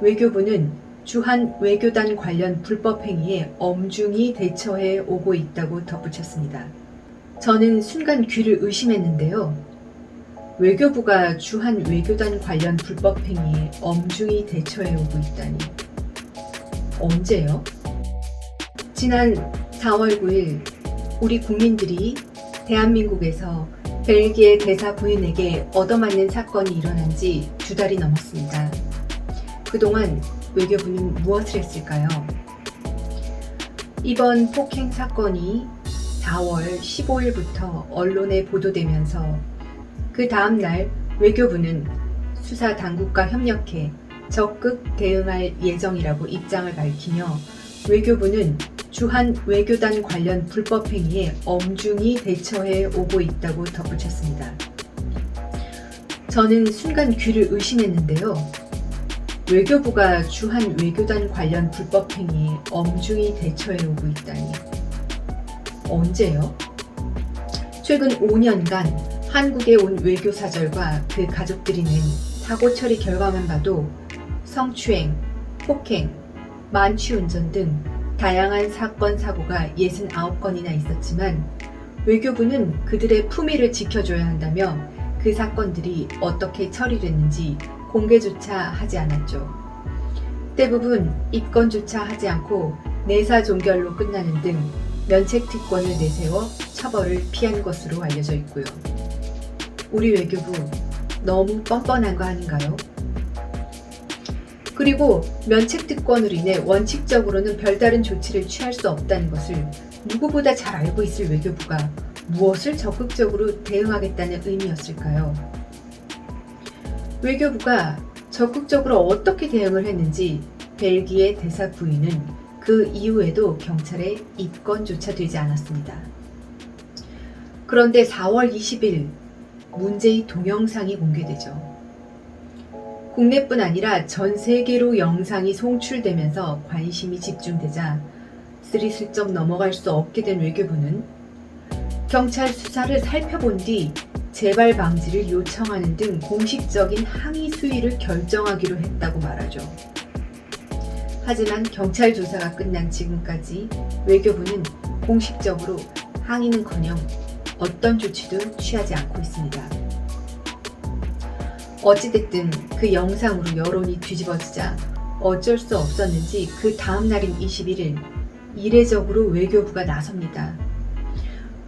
외교부는 주한 외교단 관련 불법 행위에 엄중히 대처해 오고 있다고 덧붙였습니다. 저는 순간 귀를 의심했는데요. 외교부가 주한 외교단 관련 불법 행위에 엄중히 대처해 오고 있다니. 언제요? 지난 4월 9일 우리 국민들이 대한민국에서 벨기에 대사 부인에게 얻어맞는 사건이 일어난 지 2달이 넘었습니다. 그동안 외교부는 무엇을 했을까요? 이번 폭행 사건이 4월 15일부터 언론에 보도되면서 그 다음날 외교부는 수사 당국과 협력해 적극 대응할 예정이라고 입장을 밝히며 외교부는 주한 외교단 관련 불법 행위에 엄중히 대처해 오고 있다고 덧붙였습니다. 저는 순간 귀를 의심했는데요. 외교부가 주한 외교단 관련 불법 행위에 엄중히 대처해 오고 있다니. 언제요? 최근 5년간 한국에 온 외교사절과 그 가족들이 낸 사고 처리 결과만 봐도 성추행, 폭행, 만취운전 등 다양한 사건, 사고가 69건이나 있었지만 외교부는 그들의 품위를 지켜줘야 한다며 그 사건들이 어떻게 처리됐는지 공개조차 하지 않았죠. 대부분 입건조차 하지 않고 내사 종결로 끝나는 등 면책특권을 내세워 처벌을 피한 것으로 알려져 있고요. 우리 외교부 너무 뻔뻔한 거 아닌가요? 그리고 면책특권으로 인해 원칙적으로는 별다른 조치를 취할 수 없다는 것을 누구보다 잘 알고 있을 외교부가 무엇을 적극적으로 대응하겠다는 의미였을까요? 외교부가 적극적으로 어떻게 대응을 했는지 벨기에 대사 부인은 그 이후에도 경찰에 입건조차 되지 않았습니다. 그런데 4월 20일 문제의 동영상이 공개되죠. 국내뿐 아니라 전 세계로 영상이 송출되면서 관심이 집중되자 스리슬쩍 넘어갈 수 없게 된 외교부는 경찰 수사를 살펴본 뒤 재발 방지를 요청하는 등 공식적인 항의 수위를 결정하기로 했다고 말하죠. 하지만 경찰 조사가 끝난 지금까지 외교부는 공식적으로 항의는커녕 어떤 조치도 취하지 않고 있습니다. 어찌됐든 그 영상으로 여론이 뒤집어지자 어쩔 수 없었는지 그 다음 날인 21일 이례적으로 외교부가 나섭니다.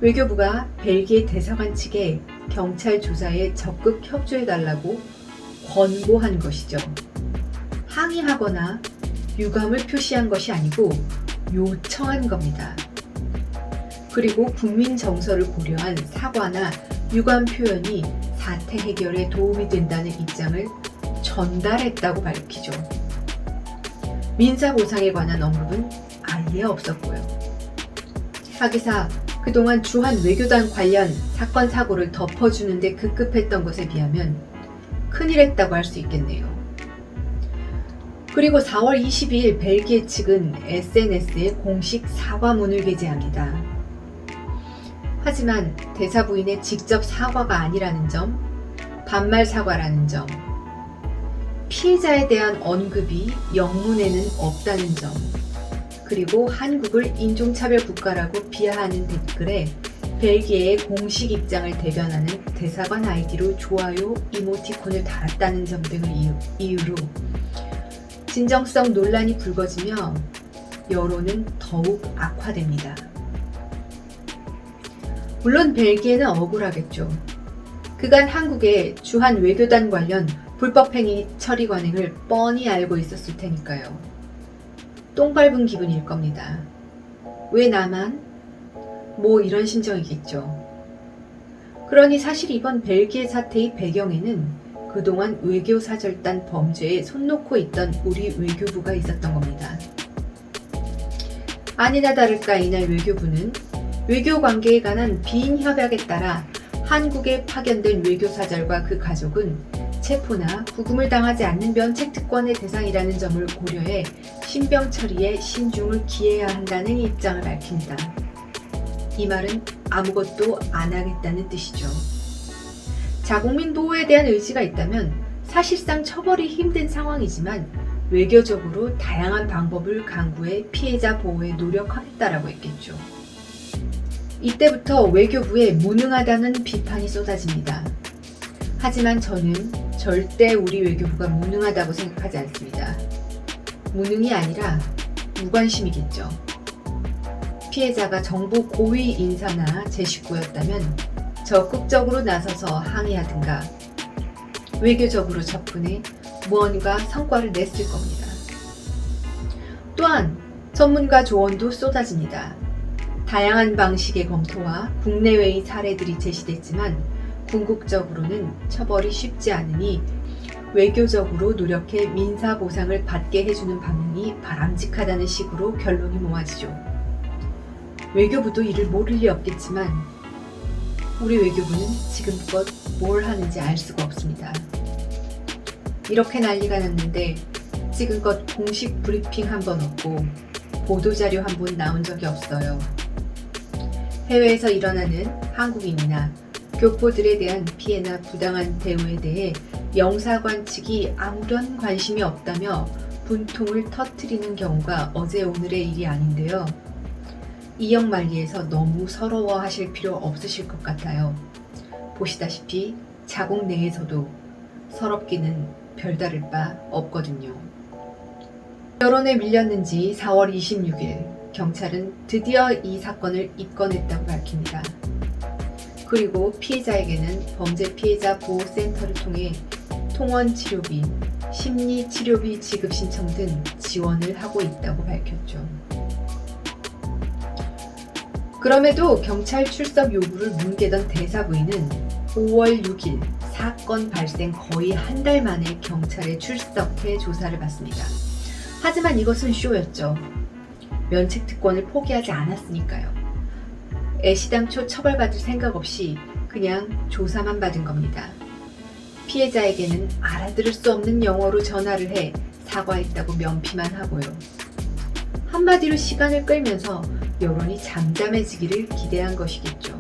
외교부가 벨기에 대사관 측에 경찰 조사에 적극 협조해달라고 권고한 것이죠. 항의하거나 유감을 표시한 것이 아니고 요청한 겁니다. 그리고 국민 정서를 고려한 사과나 유감 표현이 사태 해결에 도움이 된다는 입장을 전달했다고 밝히죠. 민사보상에 관한 언급은 아예 없었고요. 하기사 그동안 주한 외교단 관련 사건 사고를 덮어주는 데 급급했던 것에 비하면 큰일 했다고 할 수 있겠네요. 그리고 4월 22일 벨기에 측은 SNS에 공식 사과문을 게재합니다. 하지만 대사 부인의 직접 사과가 아니라는 점, 반말 사과라는 점, 피해자에 대한 언급이 영문에는 없다는 점, 그리고 한국을 인종차별 국가라고 비하하는 댓글에 벨기에의 공식 입장을 대변하는 대사관 아이디로 좋아요 이모티콘을 달았다는 점 등을 이유로 진정성 논란이 불거지며 여론은 더욱 악화됩니다. 물론 벨기에는 억울하겠죠. 그간 한국의 주한 외교단 관련 불법행위 처리 관행을 뻔히 알고 있었을 테니까요. 똥 밟은 기분일 겁니다. 왜 나만? 뭐 이런 심정이겠죠. 그러니 사실 이번 벨기에 사태의 배경에는 그동안 외교사절단 범죄에 손 놓고 있던 우리 외교부가 있었던 겁니다. 아니나 다를까 이날 외교부는 외교관계에 관한 빈 협약에 따라 한국에 파견된 외교사절과 그 가족은 체포나 구금을 당하지 않는 면책특권의 대상이라는 점을 고려해 신병 처리에 신중을 기해야 한다는 입장을 밝힌다. 이 말은 아무것도 안 하겠다는 뜻이죠. 자국민 보호에 대한 의지가 있다면 사실상 처벌이 힘든 상황이지만 외교적으로 다양한 방법을 강구해 피해자 보호에 노력하겠다라고 했겠죠. 이때부터 외교부에 무능하다는 비판이 쏟아집니다. 하지만 저는 절대 우리 외교부가 무능하다고 생각하지 않습니다. 무능이 아니라 무관심이겠죠. 피해자가 정부 고위 인사나 제 식구였다면 적극적으로 나서서 항의하든가 외교적으로 접근해 무언가 성과를 냈을 겁니다. 또한 전문가 조언도 쏟아집니다. 다양한 방식의 검토와 국내외의 사례들이 제시됐지만 궁극적으로는 처벌이 쉽지 않으니 외교적으로 노력해 민사 보상을 받게 해주는 방향이 바람직하다는 식으로 결론이 모아지죠. 외교부도 이를 모를 리 없겠지만 우리 외교부는 지금껏 뭘 하는지 알 수가 없습니다. 이렇게 난리가 났는데 지금껏 공식 브리핑 한 번 없고 보도자료 한 번 나온 적이 없어요. 해외에서 일어나는 한국인이나 교포들에 대한 피해나 부당한 대우에 대해 영사관 측이 아무런 관심이 없다며 분통을 터뜨리는 경우가 어제 오늘의 일이 아닌데요. 이역만리에서 너무 서러워하실 필요 없으실 것 같아요. 보시다시피 자국 내에서도 서럽기는 별다를 바 없거든요. 여론에 밀렸는지 4월 26일 경찰은 드디어 이 사건을 입건했다고 밝힙니다. 그리고 피해자에게는 범죄 피해자 보호센터를 통해 통원 치료비, 심리 치료비 지급 신청 등 지원을 하고 있다고 밝혔죠. 그럼에도 경찰 출석 요구를 뭉개던 대사 부인은 5월 6일 사건 발생 거의 한 달 만에 경찰에 출석해 조사를 받습니다. 하지만 이것은 쇼였죠. 면책특권을 포기하지 않았으니까요. 애시당초 처벌받을 생각 없이 그냥 조사만 받은 겁니다. 피해자에게는 알아들을 수 없는 영어로 전화를 해 사과했다고 면피만 하고요. 한마디로 시간을 끌면서 여론이 잠잠해지기를 기대한 것이겠죠.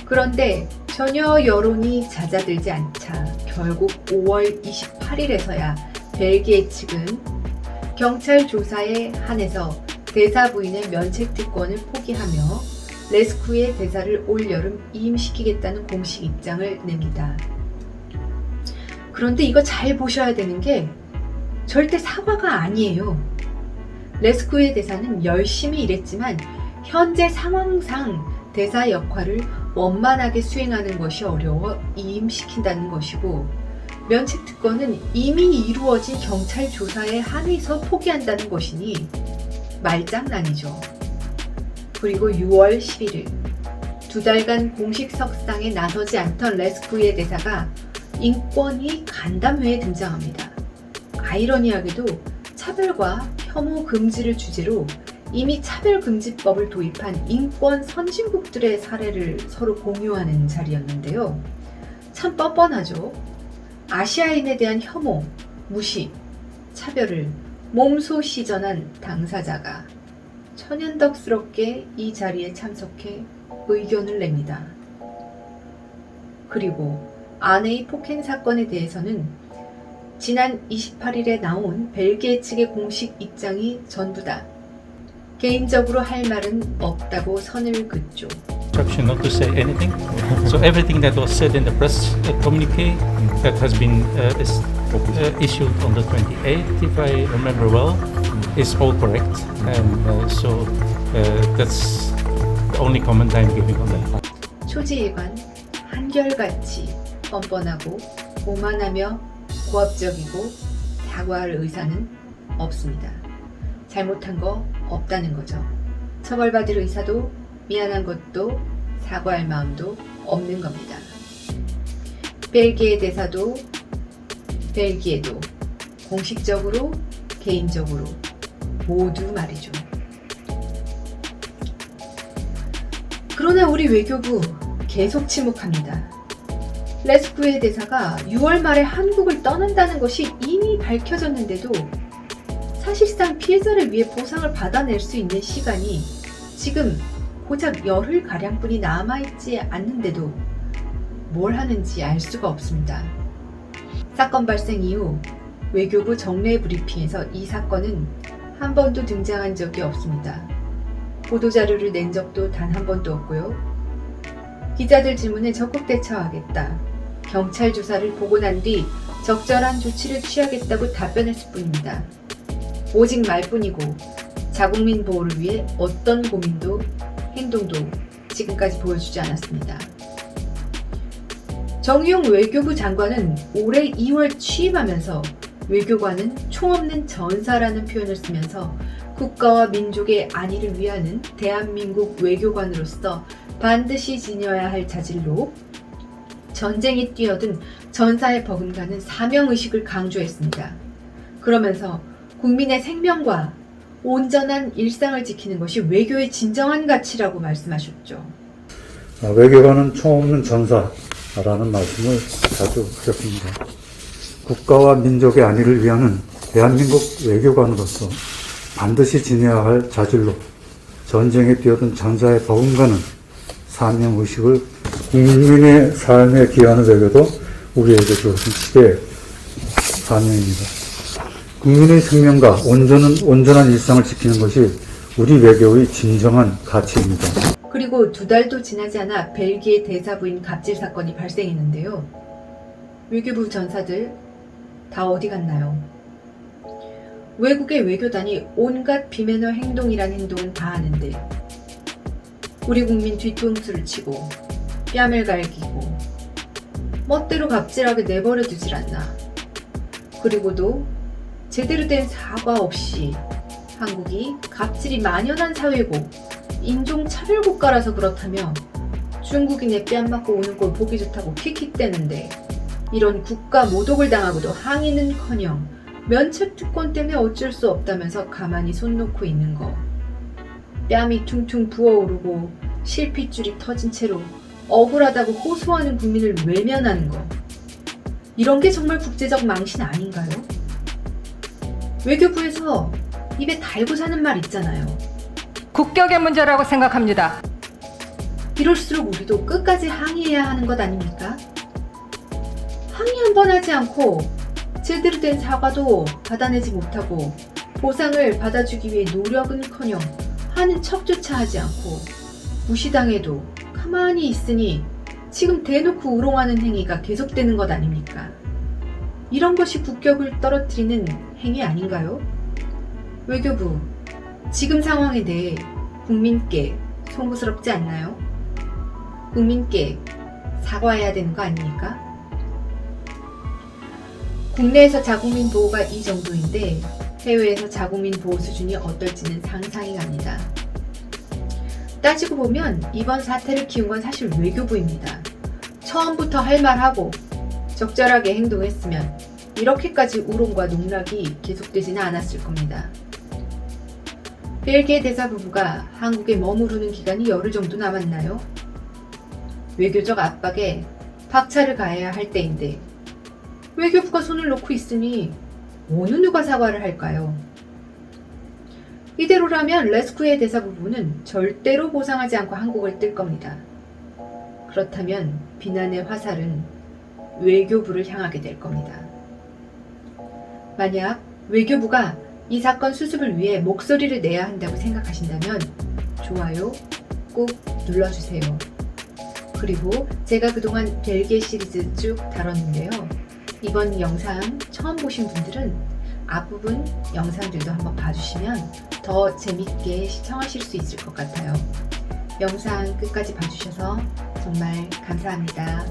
그런데 전혀 여론이 잦아들지 않자 결국 5월 28일에서야 벨기에 측은 경찰 조사에 한해서 대사 부인의 면책특권을 포기하며 레스쿠의 대사를 올여름 이임시키겠다는 공식 입장을 냅니다. 그런데 이거 잘 보셔야 되는 게 절대 사과가 아니에요. 레스쿠의 대사는 열심히 일했지만 현재 상황상 대사 역할을 원만하게 수행하는 것이 어려워 이임시킨다는 것이고, 면책특권은 이미 이루어진 경찰 조사에 한해서 포기한다는 것이니 말장난이죠. 그리고 6월 11일 2달간 공식 석상에 나서지 않던 레스쿠의 대사가 인권위 간담회에 등장합니다. 아이러니하게도 차별과 혐오 금지를 주제로 이미 차별금지법을 도입한 인권 선진국들의 사례를 서로 공유하는 자리였는데요. 참 뻔뻔하죠. 아시아인에 대한 혐오, 무시, 차별을 몸소 시전한 당사자가 천연덕스럽게 이 자리에 참석해 의견을 냅니다. 그리고 아내의 폭행 사건에 대해서는 지난 28일에 나온 벨기에 측의 공식 입장이 전부다. 개인적으로 할 말은 없다고 선을 긋죠. Instruction not to say anything. So everything that was said in the press communique that has been issued on the 28th, if I remember well, is all correct, and so that's the only comment I'm giving on that. 초지일관, 한결같이 뻔뻔하고 오만하며 고압적이고 사과할 의사는 없습니다. 잘못한 거 없다는 거죠. 처벌받을 의사도 미안한 것도 사과할 마음도 없는 겁니다. 벨기에 대사도 벨기에도 공식적으로 개인적으로 모두 말이죠. 그러나 우리 외교부 계속 침묵합니다. 레스쿠의 대사가 6월 말에 한국을 떠난다는 것이 이미 밝혀졌는데도 사실상 피해자를 위해 보상을 받아낼 수 있는 시간이 지금 고작 열흘가량뿐이 남아있지 않는데도 뭘 하는지 알 수가 없습니다. 사건 발생 이후 외교부 정례 브리핑에서 이 사건은 한 번도 등장한 적이 없습니다. 보도자료를 낸 적도 단 한 번도 없고요. 기자들 질문에 적극 대처하겠다. 경찰 조사를 보고 난 뒤 적절한 조치를 취하겠다고 답변했을 뿐입니다. 오직 말뿐이고 자국민 보호를 위해 어떤 고민도 행동도 지금까지 보여주지 않았습니다. 정의용 외교부 장관은 올해 2월 취임하면서 외교관은 총없는 전사라는 표현을 쓰면서 국가와 민족의 안위를 위하는 대한민국 외교관으로서 반드시 지녀야 할 자질로 전쟁에 뛰어든 전사에 버금가는 사명의식을 강조했습니다. 그러면서 국민의 생명과 온전한 일상을 지키는 것이 외교의 진정한 가치라고 말씀하셨죠. 외교관은 총없는 전사라는 말씀을 자주 하셨습니다. 국가와 민족의 안위를 위하는 대한민국 외교관으로서 반드시 지녀야 할 자질로 전쟁에 뛰어든 전사에 버금가는 사명의식을 국민의 삶에 기여하는 외교도 우리에게 주어진 시대의 사명입니다. 국민의 생명과 온전한 일상을 지키는 것이 우리 외교의 진정한 가치입니다. 그리고 2달도 지나지 않아 벨기에 대사부인 갑질 사건이 발생했는데요. 외교부 전사들 다 어디 갔나요? 외국의 외교단이 온갖 비매너 행동이란 행동은 다 하는데 우리 국민 뒤통수를 치고 뺨을 갈기고 멋대로 갑질하게 내버려 두질 않나. 그리고도 제대로 된 사과 없이 한국이 갑질이 만연한 사회고 인종차별국가라서 그렇다며 중국인의 뺨 맞고 오는 꼴 보기 좋다고 킥킥대는데 이런 국가 모독을 당하고도 항의는커녕 면책특권 때문에 어쩔 수 없다면서 가만히 손 놓고 있는 거. 뺨이 퉁퉁 부어오르고 실핏줄이 터진 채로 억울하다고 호소하는 국민을 외면하는 거. 이런 게 정말 국제적 망신 아닌가요? 외교부에서 입에 달고 사는 말 있잖아요. 국격의 문제라고 생각합니다. 이럴수록 우리도 끝까지 항의해야 하는 것 아닙니까? 항의 한 번 하지 않고 제대로 된 사과도 받아내지 못하고 보상을 받아주기 위해 노력은커녕 하는 척조차 하지 않고 무시당해도 가만히 있으니 지금 대놓고 우롱하는 행위가 계속되는 것 아닙니까? 이런 것이 국격을 떨어뜨리는 행위 아닌가요? 외교부, 지금 상황에 대해 국민께 송구스럽지 않나요? 국민께 사과해야 되는 거 아닙니까? 국내에서 자국민 보호가 이 정도인데 해외에서 자국민 보호 수준이 어떨지는 상상이 갑니다. 따지고 보면 이번 사태를 키운 건 사실 외교부입니다. 처음부터 할 말하고 적절하게 행동했으면 이렇게까지 우롱과 농락이 계속되지는 않았을 겁니다. 벨기에 대사부부가 한국에 머무르는 기간이 열흘 정도 남았나요? 외교적 압박에 박차를 가해야 할 때인데 외교부가 손을 놓고 있으니 어느 누가 사과를 할까요? 이대로라면 레스쿠의 대사부부는 절대로 보상하지 않고 한국을 뜰 겁니다. 그렇다면 비난의 화살은 외교부를 향하게 될 겁니다. 만약 외교부가 이 사건 수습을 위해 목소리를 내야 한다고 생각하신다면 좋아요 꾹 눌러주세요. 그리고 제가 그동안 벨기에 시리즈 쭉 다뤘는데요. 이번 영상 처음 보신 분들은 앞부분 영상들도 한번 봐주시면 더 재밌게 시청하실 수 있을 것 같아요. 영상 끝까지 봐주셔서 정말 감사합니다.